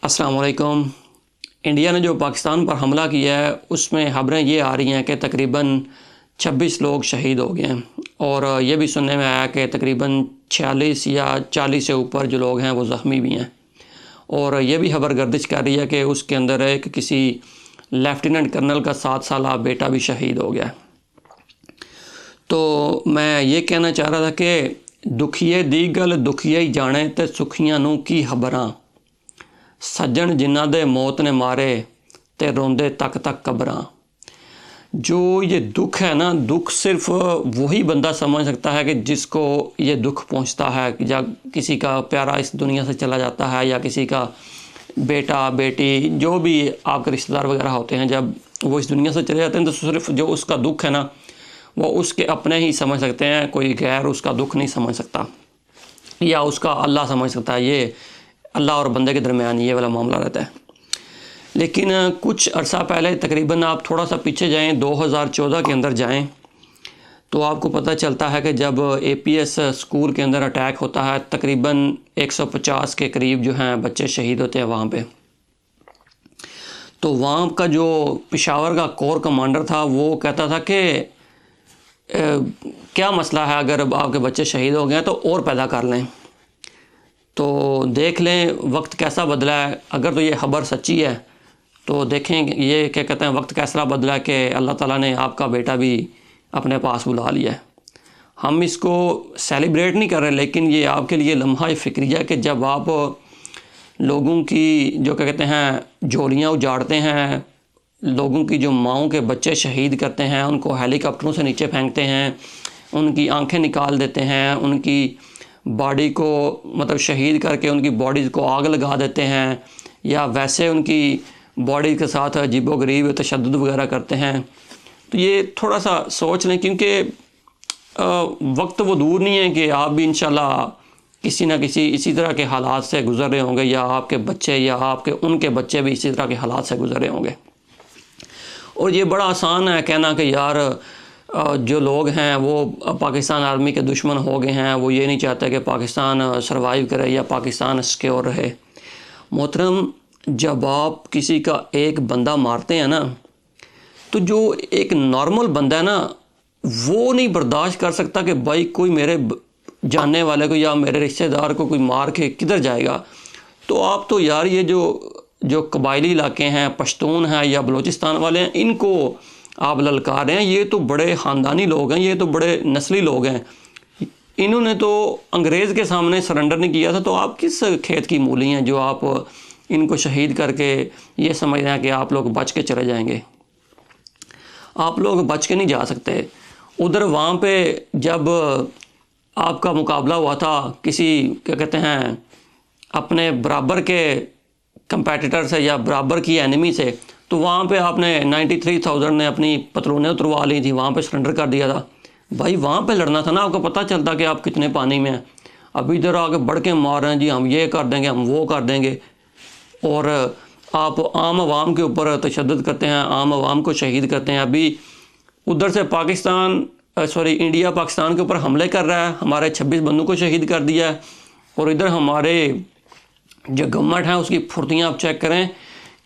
السلام علیکم۔ انڈیا نے جو پاکستان پر حملہ کیا ہے اس میں خبریں یہ آ رہی ہیں کہ تقریباً 26 لوگ شہید ہو گئے ہیں، اور یہ بھی سننے میں آیا کہ تقریباً 46 یا 40 سے اوپر جو لوگ ہیں وہ زخمی بھی ہیں، اور یہ بھی خبر گردش کر رہی ہے کہ اس کے اندر ایک کسی لیفٹیننٹ کرنل کا 7 سالہ بیٹا بھی شہید ہو گیا۔ تو میں یہ کہنا چاہ رہا تھا کہ دکھیے دی گل دکھیے ہی جانے تے سکھیاں نوں کی خبراں، سجن جنہ دے موت نے مارے تے روندے تک تک قبراں۔ جو یہ دکھ ہے نا، دکھ صرف وہی بندہ سمجھ سکتا ہے کہ جس کو یہ دکھ پہنچتا ہے، یا کسی کا پیارا اس دنیا سے چلا جاتا ہے، یا کسی کا بیٹا بیٹی جو بھی آپ کے رشتہ دار وغیرہ ہوتے ہیں، جب وہ اس دنیا سے چلے جاتے ہیں تو صرف جو اس کا دکھ ہے نا وہ اس کے اپنے ہی سمجھ سکتے ہیں، کوئی غیر اس کا دکھ نہیں سمجھ سکتا، یا اس کا اللہ سمجھ سکتا ہے۔ یہ اللہ اور بندے کے درمیان یہ والا معاملہ رہتا ہے۔ لیکن کچھ عرصہ پہلے، تقریباً آپ تھوڑا سا پیچھے جائیں، 2014 کے اندر جائیں تو آپ کو پتہ چلتا ہے کہ جب اے پی ایس اسکول کے اندر اٹیک ہوتا ہے، تقریباً 150 کے قریب جو ہیں بچے شہید ہوتے ہیں وہاں پہ۔ تو وہاں کا جو پشاور کا کور کمانڈر تھا وہ کہتا تھا کہ کیا مسئلہ ہے، اگر آپ کے بچے شہید ہو گئے تو اور پیدا کر لیں۔ تو دیکھ لیں وقت کیسا بدلا ہے۔ اگر تو یہ خبر سچی ہے تو دیکھیں یہ کیا کہتے ہیں وقت کیسا بدلا ہے کہ اللہ تعالیٰ نے آپ کا بیٹا بھی اپنے پاس بلا لیا ہے۔ ہم اس کو سیلیبریٹ نہیں کر رہے، لیکن یہ آپ کے لیے لمحہ فکریہ ہے کہ جب آپ لوگوں کی جو کیا کہتے ہیں جھولیاں اجاڑتے ہیں، لوگوں کی جو ماؤں کے بچے شہید کرتے ہیں، ان کو ہیلی کاپٹروں سے نیچے پھینکتے ہیں، ان کی آنکھیں نکال دیتے ہیں، ان کی باڈی کو مطلب شہید کر کے ان کی باڈیز کو آگ لگا دیتے ہیں، یا ویسے ان کی باڈی کے ساتھ عجیب و غریب تشدد وغیرہ کرتے ہیں، تو یہ تھوڑا سا سوچ لیں، کیونکہ وقت وہ دور نہیں ہے کہ آپ بھی انشاءاللہ کسی نہ کسی اسی طرح کے حالات سے گزر رہے ہوں گے، یا آپ کے بچے یا آپ کے ان کے بچے بھی اسی طرح کے حالات سے گزر رہے ہوں گے۔ اور یہ بڑا آسان ہے کہنا کہ یار جو لوگ ہیں وہ پاکستان آرمی کے دشمن ہو گئے ہیں، وہ یہ نہیں چاہتے کہ پاکستان سروائیو کرے یا پاکستان سیکیور رہے۔ محترم، جب آپ کسی کا ایک بندہ مارتے ہیں نا تو جو ایک نارمل بندہ ہے نا وہ نہیں برداشت کر سکتا کہ بھائی کوئی میرے جاننے والے کو یا میرے رشتہ دار کو کوئی مار کے کدھر جائے گا۔ تو آپ تو یار یہ جو قبائلی علاقے ہیں، پشتون ہیں یا بلوچستان والے ہیں، ان کو آپ للکار رہے ہیں، یہ تو بڑے خاندانی لوگ ہیں، یہ تو بڑے نسلی لوگ ہیں، انہوں نے تو انگریز کے سامنے سرنڈر نہیں کیا تھا، تو آپ کس کھیت کی مولی ہیں جو آپ ان کو شہید کر کے یہ سمجھ رہے ہیں کہ آپ لوگ بچ کے چلے جائیں گے۔ آپ لوگ بچ کے نہیں جا سکتے۔ ادھر وہاں پہ جب آپ کا مقابلہ ہوا تھا کسی کیا کہتے ہیں اپنے برابر کے کمپیٹیٹر سے یا برابر کی اینیمی سے، تو وہاں پہ آپ نے 93,000 نے اپنی پتلونیں اتروا لی تھیں، وہاں پہ سرنڈر کر دیا تھا۔ بھائی وہاں پہ لڑنا تھا نا، آپ کو پتہ چلتا کہ آپ کتنے پانی میں ہیں۔ ابھی ادھر آ کے بڑھ کے مار رہے ہیں، جی ہم یہ کر دیں گے، ہم وہ کر دیں گے، اور آپ عام عوام کے اوپر تشدد کرتے ہیں، عام عوام کو شہید کرتے ہیں۔ ابھی ادھر سے انڈیا پاکستان کے اوپر حملے کر رہا ہے، ہمارے 26 بندوں کو شہید کر دیا ہے، اور ادھر ہمارے جو گورنمنٹ ہیں اس کی پھرتیاں آپ چیک کریں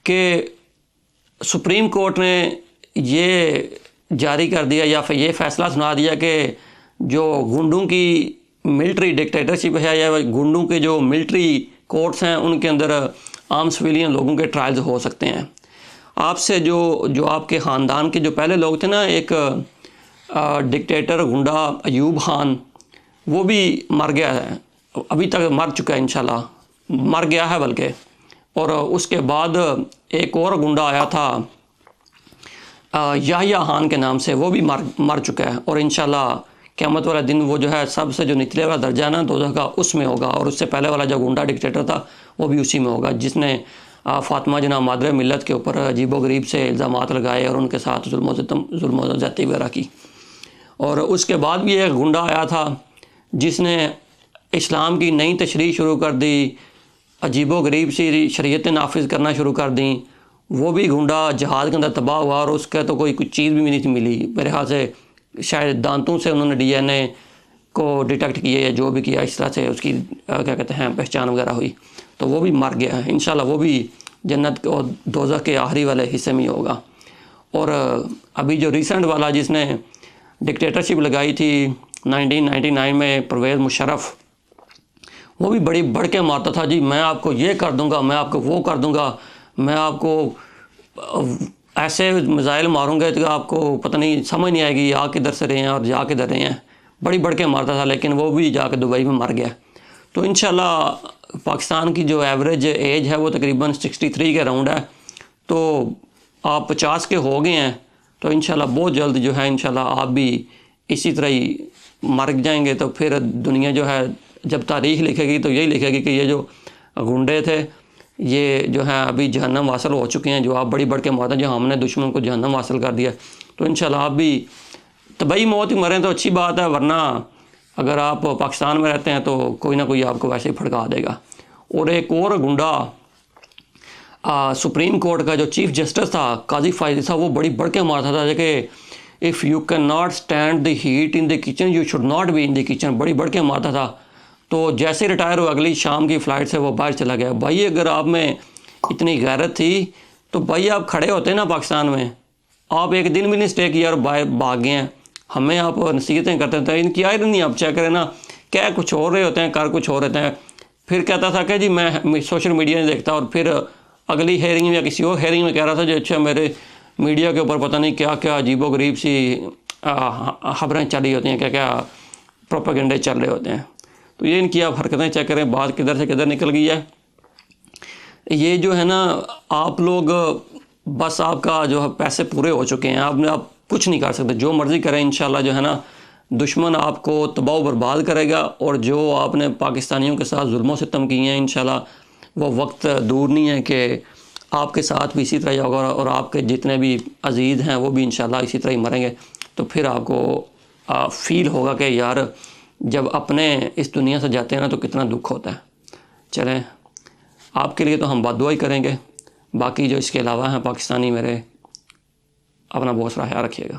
کہ سپریم کورٹ نے یہ جاری کر دیا یا پھر یہ فیصلہ سنا دیا کہ جو گنڈوں کی ملٹری ڈکٹیٹرشپ ہے یا گنڈوں کے جو ملٹری کورٹس ہیں ان کے اندر عام سویلین لوگوں کے ٹرائلز ہو سکتے ہیں۔ آپ سے جو آپ کے خاندان کے جو پہلے لوگ تھے نا، ایک ڈکٹیٹر گنڈا ایوب خان، وہ بھی مر گیا ہے، ابھی تک مر چکا ہے، انشاءاللہ مر گیا ہے بلکہ، اور اس کے بعد ایک اور گنڈا آیا تھا یحییٰ خان کے نام سے، وہ بھی مر چکا ہے، اور انشاءاللہ قیامت والا دن وہ جو ہے سب سے جو نچلے والا درجہ ہے نا دوزخ کا، اس میں ہوگا، اور اس سے پہلے والا جو گنڈا ڈکٹیٹر تھا وہ بھی اسی میں ہوگا، جس نے فاطمہ جناح مادر ملت کے اوپر عجیب و غریب سے الزامات لگائے اور ان کے ساتھ ظلم و زیادتی وغیرہ کی۔ اور اس کے بعد بھی ایک گنڈا آیا تھا جس نے اسلام کی نئی تشریح شروع کر دی، عجیب و غریب سی شریعتیں نافذ کرنا شروع کر دیں، وہ بھی گنڈا جہاد کے اندر تباہ ہوا، اور اس کا تو کوئی چیز بھی نہیں تھی ملی، میرے خیال سے شاید دانتوں سے انہوں نے ڈی این اے کو ڈیٹیکٹ کیا یا جو بھی کیا، اس طرح سے اس کی کیا کہتے ہیں پہچان وغیرہ ہوئی۔ تو تو وہ بھی مر گیا ہے، انشاءاللہ وہ بھی جنت اور دوزخ کے آخری والے حصے میں ہوگا۔ اور ابھی جو ریسنٹ والا جس نے ڈکٹیٹرشپ لگائی تھی 1999 میں، پرویز مشرف، وہ بھی بڑی بڑھ کے مارتا تھا، جی میں آپ کو یہ کر دوں گا، میں آپ کو وہ کر دوں گا، میں آپ کو ایسے میزائل ماروں گا کہ آپ کو پتہ نہیں سمجھ نہیں آئے گی آ کدھر سے رہے ہیں اور جا کدھر رہے ہیں، بڑی بڑھ کے مارتا تھا، لیکن وہ بھی جا کے دبئی میں مر گیا۔ تو انشاءاللہ پاکستان کی جو ایوریج ایج ہے وہ تقریباً 63 کے اراؤنڈ ہے، تو آپ 50 کے ہو گئے ہیں، تو انشاءاللہ بہت جلد جو ہے انشاءاللہ آپ بھی اسی طرح ہی مر جائیں گے۔ تو پھر دنیا جو ہے جب تاریخ لکھے گی تو یہی لکھے گی کہ یہ جو گنڈے تھے یہ جو ہے ابھی جہنم حاصل ہو چکے ہیں، جو آپ بڑی بڑھ کے مارتے ہیں، جو ہم نے دشمن کو جہنم حاصل کر دیا۔ تو انشاءاللہ آپ بھی طبعی موت ہی مریں تو اچھی بات ہے، ورنہ اگر آپ پاکستان میں رہتے ہیں تو کوئی نہ کوئی آپ کو ویسے ہی پھڑکا دے گا۔ اور ایک اور گنڈا سپریم کورٹ کا جو چیف جسٹس تھا قاضی فائزی صاحب، وہ بڑی بڑھ کے مارتا تھا کہ if you can not stand the heat in the kitchen you should not be in the kitchen, بڑی بڑھ کے مارتا تھا۔ تو جیسے ریٹائر ہو اگلی شام کی فلائٹ سے وہ باہر چلا گیا۔ بھائی اگر آپ میں اتنی غیرت تھی تو بھائی آپ کھڑے ہوتے نا پاکستان میں، آپ ایک دن بھی نہیں اسٹے کیا اور باہر بھاگ گئے ہیں، ہمیں آپ نصیحتیں کرتے تھے، ان کی آئرنی آپ چیک کریں نا، کیا کچھ اور رہے ہوتے ہیں، کر کچھ اور رہتے ہیں۔ پھر کہتا تھا کہ جی میں سوشل میڈیا نہیں دیکھتا، اور پھر اگلی ہیئرنگ میں یا کسی اور ہیئرنگ میں کہہ رہا تھا جو اچھا میرے میڈیا کے اوپر پتہ نہیں کیا کیا عجیب و غریب سی خبریں چل رہی ہوتی ہیں، کیا کیا پروپیگنڈے چل رہے ہوتے ہیں۔ تو یہ ان کی آپ حرکتیں چیک کریں، بات کدھر سے کدھر نکل گئی ہے۔ یہ جو ہے نا آپ لوگ بس آپ کا جو ہے پیسے پورے ہو چکے ہیں، آپ کچھ نہیں کر سکتے، جو مرضی کریں، انشاءاللہ جو ہے نا دشمن آپ کو تباہ و برباد کرے گا، اور جو آپ نے پاکستانیوں کے ساتھ ظلم و ستم کیے ہیں انشاءاللہ وہ وقت دور نہیں ہے کہ آپ کے ساتھ بھی اسی طرح ہی ہوگا، اور آپ کے جتنے بھی عزیز ہیں وہ بھی انشاءاللہ اسی طرح ہی مریں گے۔ تو پھر آپ کو فیل ہوگا کہ یار جب اپنے اس دنیا سے جاتے ہیں نا تو کتنا دکھ ہوتا ہے۔ چلیں آپ کے لیے تو ہم بد دعا ہی کریں گے، باقی جو اس کے علاوہ ہیں پاکستانی میرے، اپنا بہت سارا خیال رکھیے گا۔